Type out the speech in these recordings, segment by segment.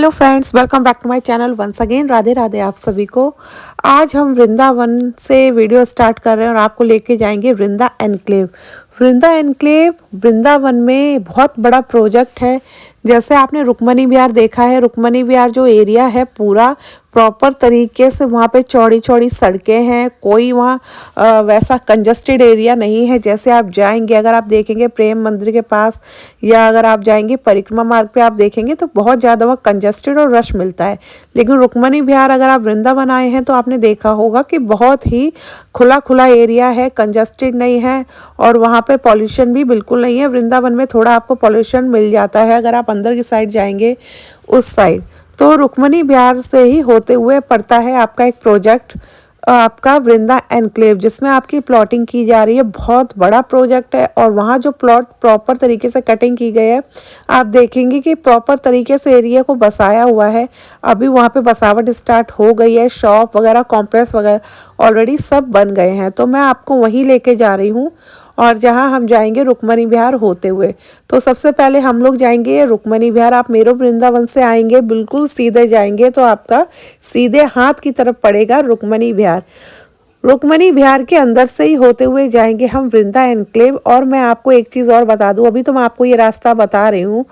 Hello friends, welcome back to my channel once again. Radhe Radhe आप सभी को। आज हम वृंदावन से वीडियो स्टार्ट कर रहे हैं और आपको लेके जाएंगे वृंदा एनक्लेव। वृंदा एनक्लेव वृंदावन में बहुत बड़ा प्रोजेक्ट है। जैसे आपने रुक्मणी विहार देखा है, रुक्मणी विहार जो एरिया है पूरा प्रॉपर तरीके से वहाँ पे चौड़ी चौड़ी सड़कें हैं। कोई वहाँ वैसा कंजस्टेड एरिया नहीं है। जैसे आप जाएंगे, अगर आप देखेंगे प्रेम मंदिर के पास या अगर आप जाएंगे परिक्रमा मार्ग पे आप देखेंगे तो बहुत ज़्यादा वहाँ कंजस्टेड और रश मिलता है। लेकिन रुक्मणी विहार अगर आप वृंदावन आए हैं तो आपने देखा होगा कि बहुत ही खुला खुला एरिया है, कंजस्टेड नहीं है और वहाँ पे पॉल्यूशन भी बिल्कुल नहीं है। वृंदावन में थोड़ा आपको पॉल्यूशन मिल जाता है अगर आप अंदर की साइड जाएंगे उस साइड। तो रुक्मणी विहार से ही होते हुए पड़ता है आपका एक प्रोजेक्ट, आपका वृंदा एनक्लेव, जिसमें आपकी प्लॉटिंग की जा रही है। बहुत बड़ा प्रोजेक्ट है और वहाँ जो प्लॉट प्रॉपर तरीके से कटिंग की गई है, आप देखेंगे कि प्रॉपर तरीके से एरिया को बसाया हुआ है। अभी वहाँ पे बसावट स्टार्ट हो गई है, शॉप वगैरह कॉम्प्लेक्स वगैरह ऑलरेडी सब बन गए हैं। तो मैं आपको वहीं लेके जा रही हूँ और जहाँ हम जाएंगे रुक्मणी विहार होते हुए। तो सबसे पहले हम लोग जाएंगे रुक्मणी विहार। आप मेरो वृंदावन से आएंगे, बिल्कुल सीधे जाएंगे तो आपका सीधे हाथ की तरफ पड़ेगा रुक्मणी विहार। रुक्मणी विहार के अंदर से ही होते हुए जाएंगे हम वृंदा एनक्लेव। और मैं आपको एक चीज़ और बता दूं, अभी तो मैं आपको ये रास्ता बता रही हूँ,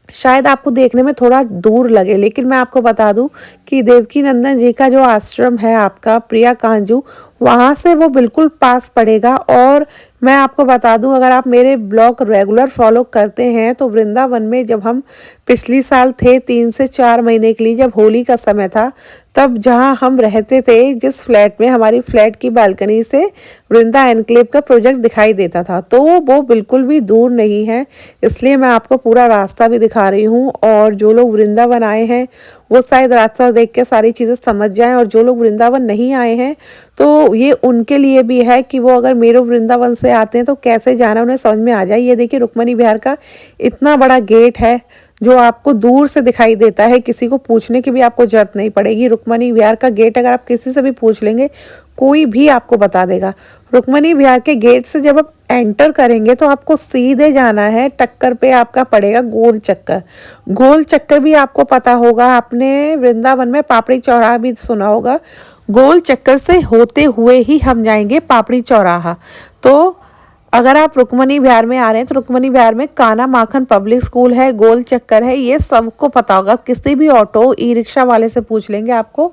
शायद आपको देखने में थोड़ा दूर लगे, लेकिन मैं आपको बता दूं कि देवकी नंदन जी का जो आश्रम है आपका प्रिया कांजू, वहाँ से वो बिल्कुल पास पड़ेगा। और मैं आपको बता दूं, अगर आप मेरे ब्लॉग रेगुलर फॉलो करते हैं तो वृंदावन में जब हम पिछली साल थे 3 से 4 महीने के लिए, जब होली का समय था, तब जहां हम रहते थे जिस फ्लैट में, हमारी फ्लैट की बालकनी से वृंदा एनक्लेव का प्रोजेक्ट दिखाई देता था। तो वो बिल्कुल भी दूर नहीं है, इसलिए मैं आपको पूरा रास्ता भी दिखा रही हूँ। और जो लोग वृंदावन आए हैं वो शायद रास्ता देख के सारी चीज़ें समझ जाएं, और जो लोग वृंदावन नहीं आए हैं तो ये उनके लिए भी है कि वो अगर मेरो वृंदावन से आते हैं तो कैसे जाना उन्हें समझ में आ जाए। ये देखिए रुक्मणी विहार का इतना बड़ा गेट है जो आपको दूर से दिखाई देता है, किसी को पूछने की भी आपको जरूरत नहीं पड़ेगी। रुक्मणी विहार का गेट अगर आप किसी से भी पूछ लेंगे, कोई भी आपको बता देगा। रुक्मणी विहार के गेट से जब आप एंटर करेंगे तो आपको सीधे जाना है, टक्कर पे आपका पड़ेगा गोल चक्कर। गोल चक्कर भी आपको पता होगा, आपने वृंदावन में पापड़ी चौराहा भी सुना होगा। गोल चक्कर से होते हुए ही हम जाएंगे पापड़ी चौराहा। तो अगर आप रुक्मणी विहार में आ रहे हैं तो रुक्मणी विहार में काना माखन पब्लिक स्कूल है, गोल चक्कर है, ये सबको पता होगा। किसी भी ऑटो ई रिक्शा वाले से पूछ लेंगे, आपको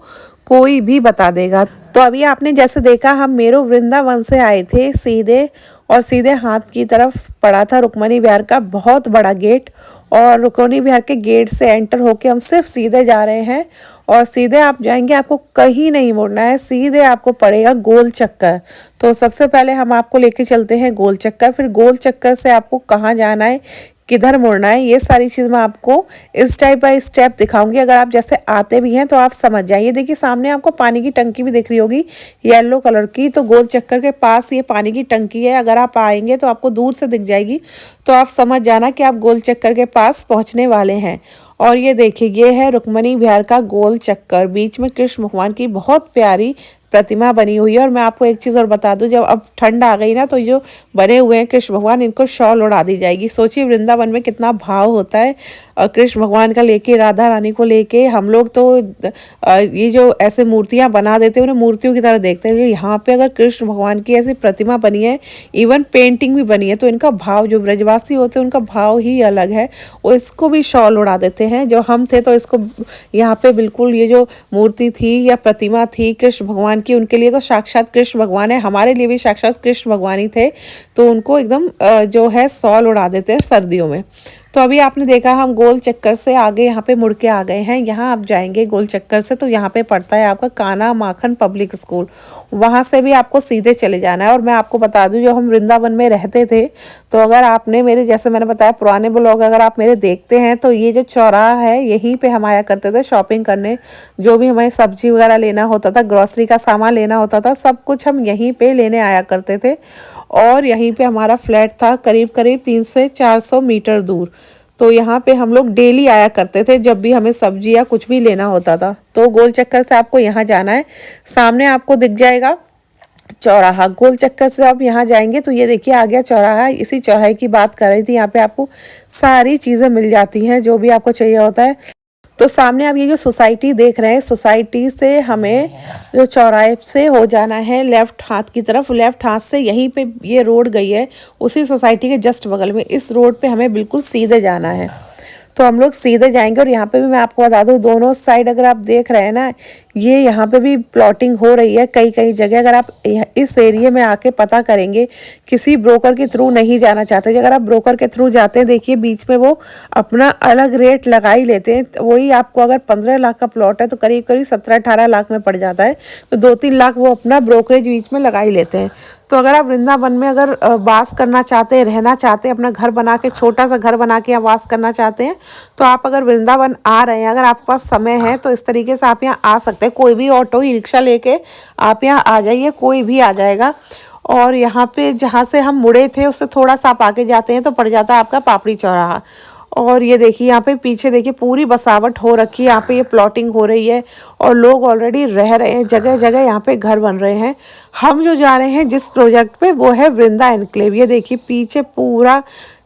कोई भी बता देगा। तो अभी आपने जैसे देखा, हम मेरो वृंदावन से आए थे सीधे, और सीधे हाथ की तरफ पड़ा था रुक्मणी विहार का बहुत बड़ा गेट। और रुक्मणी विहार के गेट से एंटर होके हम सिर्फ सीधे जा रहे हैं और सीधे आप जाएंगे, आपको कहीं नहीं मुड़ना है, सीधे आपको पड़ेगा गोल चक्कर। तो सबसे पहले हम आपको लेके चलते हैं गोल चक्कर, फिर गोल चक्कर से आपको कहाँ जाना है, किधर मुड़ना है, ये सारी चीज़ मैं आपको स्टेप बाय स्टेप दिखाऊंगी। अगर आप जैसे आते भी हैं तो आप समझ जाइए। देखिए सामने आपको पानी की टंकी भी दिख रही होगी येलो कलर की, तो गोल चक्कर के पास ये पानी की टंकी है। अगर आप आएंगे तो आपको दूर से दिख जाएगी, तो आप समझ जाना कि आप गोल चक्कर के पास पहुंचने वाले हैं। और ये देखिए, ये है रुक्मणी विहार का गोल चक्कर। बीच में कृष्ण भगवान की बहुत प्यारी प्रतिमा बनी हुई है। और मैं आपको एक चीज़ और बता दूं, जब अब ठंड आ गई ना, तो जो बने हुए हैं कृष्ण भगवान, इनको शॉल उड़ा दी जाएगी। सोचिए वृंदावन में कितना भाव होता है कृष्ण भगवान का लेके, राधा रानी को लेके। हम लोग तो ये जो ऐसे मूर्तियां बना देते हैं उन्हें मूर्तियों की तरह देखते हैं। यहाँ पे अगर कृष्ण भगवान की ऐसी प्रतिमा बनी है, इवन पेंटिंग भी बनी है, तो इनका भाव, जो ब्रजवासी होते हैं उनका भाव ही अलग है। वो इसको भी शॉल उड़ा देते हैं। जो हम थे तो इसको यहाँ पे बिल्कुल, ये जो मूर्ति थी या प्रतिमा थी कृष्ण भगवान की, उनके लिए तो साक्षात कृष्ण भगवान है, हमारे लिए भी साक्षात कृष्ण भगवान ही थे। तो उनको एकदम जो है शॉल उड़ा देते हैं सर्दियों में। तो अभी आपने देखा हम गोल चक्कर से आगे यहाँ पे मुड़ के आ गए हैं। यहाँ आप जाएंगे गोल चक्कर से तो यहाँ पे पड़ता है आपका काना माखन पब्लिक स्कूल, वहाँ से भी आपको सीधे चले जाना है। और मैं आपको बता दूं, जो हम वृंदावन में रहते थे, तो अगर आपने मेरे, जैसे मैंने बताया पुराने ब्लॉग अगर आप मेरे देखते हैं, तो ये जो चौराहा है यहीं पे हम आया करते थे शॉपिंग करने। जो भी हमें सब्जी वगैरह लेना होता था, ग्रॉसरी का सामान लेना होता था, सब कुछ हम यहीं पे लेने आया करते थे। और यहीं पे हमारा फ्लैट था करीब करीब 300 से 400 मीटर दूर। तो यहाँ पे हम लोग डेली आया करते थे जब भी हमें सब्जी या कुछ भी लेना होता था। तो गोल चक्कर से आपको यहाँ जाना है, सामने आपको दिख जाएगा चौराहा। गोल चक्कर से आप यहाँ जाएंगे तो ये देखिए आ गया चौराहा। इसी चौराहे की बात कर रही थी, यहाँ पे आपको सारी चीज़ें मिल जाती हैं जो भी आपको चाहिए होता है। तो सामने आप ये जो सोसाइटी देख रहे हैं, सोसाइटी से हमें जो चौराहे से हो जाना है लेफ्ट हाथ की तरफ। लेफ्ट हाथ से यहीं पे ये रोड गई है, उसी सोसाइटी के जस्ट बगल में। इस रोड पे हमें बिल्कुल सीधे जाना है, तो हम लोग सीधे जाएंगे। और यहाँ पे भी मैं आपको बता दूँ, दोनों साइड अगर आप देख रहे हैं ना, ये यहाँ पे भी प्लॉटिंग हो रही है कई कई जगह। अगर आप इस एरिया में आके पता करेंगे, किसी ब्रोकर के थ्रू नहीं जाना चाहते। अगर आप ब्रोकर के थ्रू जाते हैं, देखिए बीच में वो अपना अलग रेट लगा ही लेते हैं। वही आपको अगर 15 लाख का प्लॉट है तो करीब करीब 17-18 लाख में पड़ जाता है। तो 2-3 लाख वो अपना ब्रोकरेज बीच में लगा ही लेते हैं। तो अगर आप वृंदावन में अगर वास करना चाहते हैं, रहना चाहते हैं, अपना घर बना के, छोटा सा घर बना के आप वास करना चाहते हैं, तो आप अगर वृंदावन आ रहे हैं, अगर आपके पास समय है, तो इस तरीके से आप यहाँ आ सकते हैं। कोई भी ऑटो ई रिक्शा लेके आप यहाँ आ जाइए, कोई भी आ जाएगा। और यहाँ पे जहाँ से हम मुड़े थे उससे थोड़ा सा आप आगे जाते हैं तो पड़ जाता है आपका पापड़ी चौराहा। और ये देखिए यहाँ पे पीछे देखिए पूरी बसावट हो रखी है, यहाँ पे ये प्लॉटिंग हो रही है और लोग ऑलरेडी रह रहे हैं। जगह जगह यहाँ पे घर बन रहे हैं। हम जो जा रहे हैं जिस प्रोजेक्ट पे, वो है वृंदा एनक्लेव। ये देखिए पीछे पूरा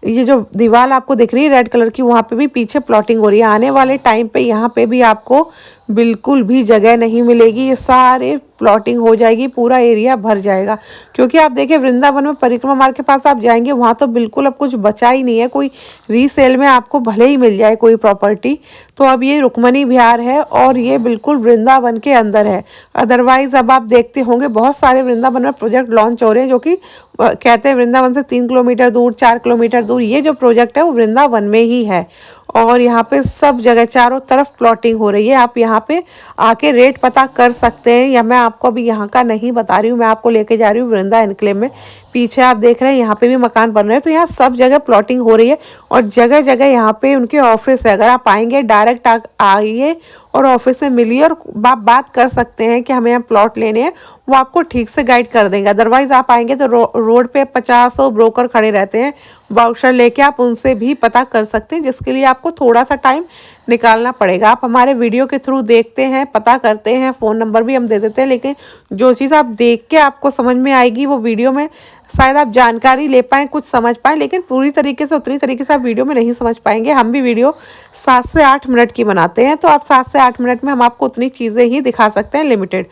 ये जो दीवार आपको दिख रही है रेड कलर की, वहाँ पे भी पीछे प्लॉटिंग हो रही है। आने वाले टाइम पे यहाँ पे भी आपको बिल्कुल भी जगह नहीं मिलेगी, ये सारे प्लॉटिंग हो जाएगी, पूरा एरिया भर जाएगा। क्योंकि आप देखिए वृंदावन में परिक्रमा मार्ग के पास आप जाएंगे, वहाँ तो बिल्कुल अब कुछ बचा ही नहीं है। कोई रीसेल में आपको भले ही मिल जाए कोई प्रॉपर्टी, तो अब ये रुक्मणी विहार है और ये बिल्कुल वृंदावन के अंदर है। अदरवाइज अब आप देखते होंगे बहुत सारे वृंदावन में प्रोजेक्ट लॉन्च हो रहे हैं, जो कि कहते हैं वृंदावन से 3 किलोमीटर दूर, 4 किलोमीटर दूर। ये जो प्रोजेक्ट है वो वृंदावन में ही है और यहाँ पे सब जगह चारों तरफ प्लॉटिंग हो रही है। आप यहाँ पे आके रेट पता कर सकते हैं, या मैं आपको अभी यहाँ का नहीं बता रही हूँ, मैं आपको लेके जा रही हूँ वृंदा एनक्लेव में। पीछे आप देख रहे हैं यहाँ पे भी मकान बन रहे हैं, तो यहाँ सब जगह प्लॉटिंग हो रही है और जगह जगह यहाँ पे उनके ऑफिस है। अगर आप आएंगे डायरेक्ट आइए और ऑफिस में मिलिए और आप बात कर सकते हैं कि हमें यहाँ प्लॉट लेने हैं, वो आपको ठीक से गाइड कर देंगे। अदरवाइज आप आएंगे तो रोड पे 50 ब्रोकर खड़े रहते हैं, वाउचर लेके आप उनसे भी पता कर सकते हैं, जिसके लिए आपको थोड़ा सा टाइम निकालना पड़ेगा। आप हमारे वीडियो के थ्रू देखते हैं, पता करते हैं, फ़ोन नंबर भी हम दे देते हैं, लेकिन जो चीज़ आप देख के आपको समझ में आएगी वो वीडियो में शायद आप जानकारी ले पाएँ, कुछ समझ पाएँ, लेकिन पूरी तरीके से उतनी तरीके से आप वीडियो में नहीं समझ पाएंगे। हम भी वीडियो 7 से 8 मिनट की बनाते हैं, तो आप 7 से 8 मिनट में हम आपको उतनी चीज़ें ही दिखा सकते हैं, लिमिटेड।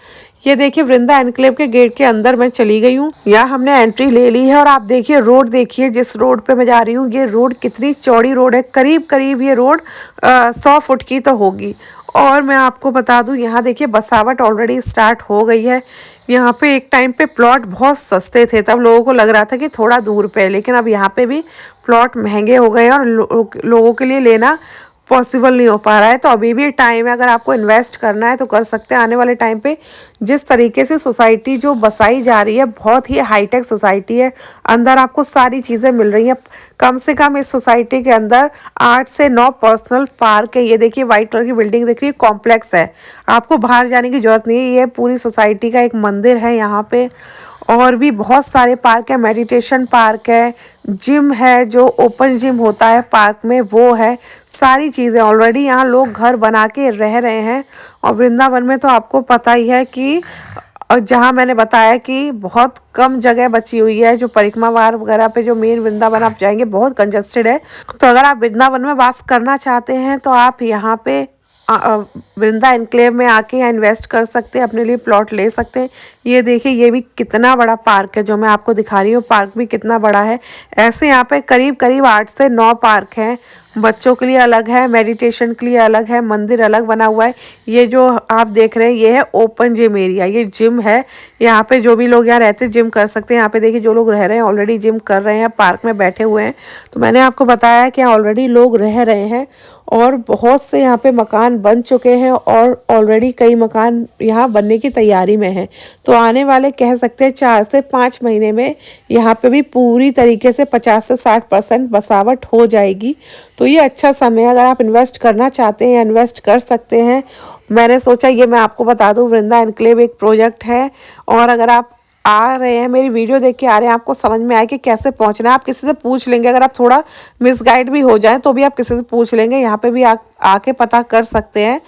ये देखिए वृंदा एनक्लेव के गेट के अंदर मैं चली गई हूँ। यहाँ हमने एंट्री ले ली है और आप देखिए रोड, देखिए जिस रोड पे मैं जा रही हूँ, ये रोड कितनी चौड़ी रोड है। करीब करीब ये रोड 100 फुट की तो होगी। और मैं आपको बता दूं, यहाँ देखिए बसावट ऑलरेडी स्टार्ट हो गई है। यहाँ पे एक टाइम पे प्लॉट बहुत सस्ते थे, तब लोगों को लग रहा था कि थोड़ा दूर पे है, लेकिन अब यहाँ पे भी प्लॉट महंगे हो गए हैं और लोगों के लिए लेना पॉसिबल नहीं हो पा रहा है। तो अभी भी टाइम है, अगर आपको इन्वेस्ट करना है तो कर सकते हैं। आने वाले टाइम पे जिस तरीके से सोसाइटी जो बसाई जा रही है, बहुत ही हाईटेक सोसाइटी है। अंदर आपको सारी चीज़ें मिल रही हैं। कम से कम इस सोसाइटी के अंदर 8 से 9 पर्सनल पार्क है। ये देखिए वाइट कलर की बिल्डिंग दिख रही है, कॉम्प्लेक्स है, आपको बाहर जाने की जरूरत नहीं है। ये पूरी सोसाइटी का एक मंदिर है यहाँ पे। और भी बहुत सारे पार्क है, मेडिटेशन पार्क है, जिम है, जो ओपन जिम होता है पार्क में वो है। सारी चीज़ें ऑलरेडी यहाँ लोग घर बना के रह रहे हैं। और वृंदावन में तो आपको पता ही है कि जहाँ मैंने बताया कि बहुत कम जगह बची हुई है, जो परिक्रमा मार्ग वगैरह पे जो मेन वृंदावन आप जाएंगे बहुत कंजस्टेड है। तो अगर आप वृंदावन में वास करना चाहते हैं तो आप यहाँ पे वृंदा एनक्लेव में आके यहाँ इन्वेस्ट कर सकते हैं, अपने लिए प्लॉट ले सकते हैं। ये देखिए ये भी कितना बड़ा पार्क है जो मैं आपको दिखा रही हूँ, पार्क भी कितना बड़ा है। ऐसे यहाँ पे करीब करीब 8 से 9 पार्क हैं। बच्चों के लिए अलग है, मेडिटेशन के लिए अलग है, मंदिर अलग बना हुआ है। ये जो आप देख रहे हैं ये है ओपन जिम एरिया, ये जिम है। यहाँ पे जो भी लोग यहाँ रहते हैं जिम कर सकते हैं। यहाँ पे देखिए जो लोग रह रहे हैं ऑलरेडी जिम कर रहे हैं, पार्क में बैठे हुए हैं। तो मैंने आपको बताया कि यहाँ ऑलरेडी लोग रह रहे हैं और बहुत से यहाँ पे मकान बन चुके हैं और ऑलरेडी कई मकान यहाँ बनने की तैयारी में हैं। तो आने वाले कह सकते हैं 4 से 5 महीने में यहाँ पे भी पूरी तरीके से 50 से 60% बसावट हो जाएगी। तो ये अच्छा समय है, अगर आप इन्वेस्ट करना चाहते हैं इन्वेस्ट कर सकते हैं। मैंने सोचा ये मैं आपको बता दूं, वृंदा एनक्लेव एक प्रोजेक्ट है और अगर आप आ रहे हैं, मेरी वीडियो देख के आ रहे हैं, आपको समझ में आए कि कैसे पहुंचना है, आप किसी से पूछ लेंगे। अगर आप थोड़ा मिसगाइड भी हो जाए तो भी आप किसी से पूछ लेंगे। यहाँ पे भी आके पता कर सकते हैं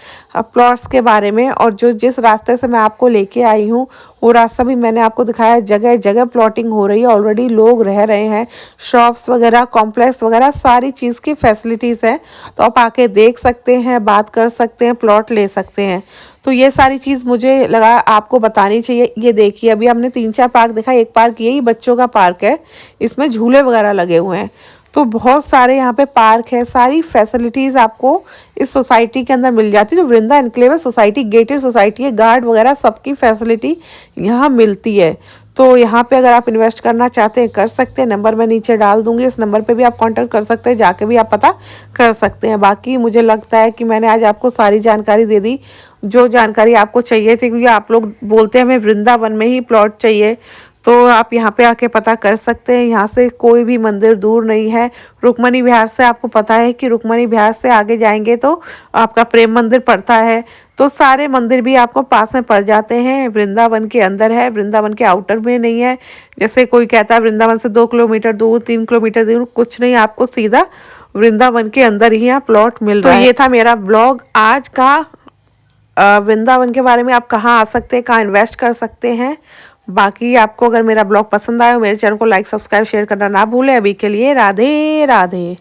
प्लॉट्स के बारे में। और जो जिस रास्ते से मैं आपको लेके आई हूँ वो रास्ता भी मैंने आपको दिखाया। जगह जगह प्लॉटिंग हो रही है, ऑलरेडी लोग रह रहे हैं, शॉप्स वगैरह, कॉम्प्लेक्स वगैरह सारी चीज़ की फैसिलिटीज़ हैं। तो आप आके देख सकते हैं, बात कर सकते हैं, प्लॉट ले सकते हैं। तो ये सारी चीज़ मुझे लगा आपको बतानी चाहिए। ये देखिए, अभी हमने 3-4 पार्क देखा, एक पार्क यही बच्चों का पार्क है, इसमें झूले वगैरह लगे हुए हैं। तो बहुत सारे यहाँ पे पार्क है, सारी फैसिलिटीज़ आपको इस सोसाइटी के अंदर मिल जाती है। जो वृंदा एनक्लेव है, सोसाइटी गेटेड सोसाइटी है, गार्ड वगैरह सबकी फैसिलिटी यहाँ मिलती है। तो यहाँ पे अगर आप इन्वेस्ट करना चाहते हैं कर सकते हैं। नंबर मैं नीचे डाल दूँगी, इस नंबर पे भी आप कांटेक्ट कर सकते हैं, जाके भी आप पता कर सकते हैं। बाकी मुझे लगता है कि मैंने आज आपको सारी जानकारी दे दी जो जानकारी आपको चाहिए थी, क्योंकि आप लोग बोलते हैं हमें वृंदावन में ही प्लॉट चाहिए। तो आप यहाँ पे आके पता कर सकते हैं। यहाँ से कोई भी मंदिर दूर नहीं है। रुक्मणी विहार से आपको पता है कि रुक्मणी विहार से आगे जाएंगे तो आपका प्रेम मंदिर पड़ता है। तो सारे मंदिर भी आपको पास में पड़ जाते हैं। वृंदावन के अंदर है, वृंदावन के आउटर में नहीं है। जैसे कोई कहता है वृंदावन से 2 किलोमीटर दूर, 3 किलोमीटर दूर, कुछ नहीं, आपको सीधा वृंदावन के अंदर ही यहाँ प्लॉट मिल रहा है। तो ये था मेरा ब्लॉग आज का वृंदावन के बारे में। आप कहाँ आ सकते हैं, कहाँ इन्वेस्ट कर सकते हैं। बाकी आपको अगर मेरा ब्लॉग पसंद आया, मेरे चैनल को लाइक, सब्सक्राइब, शेयर करना ना भूलें। अभी के लिए राधे राधे।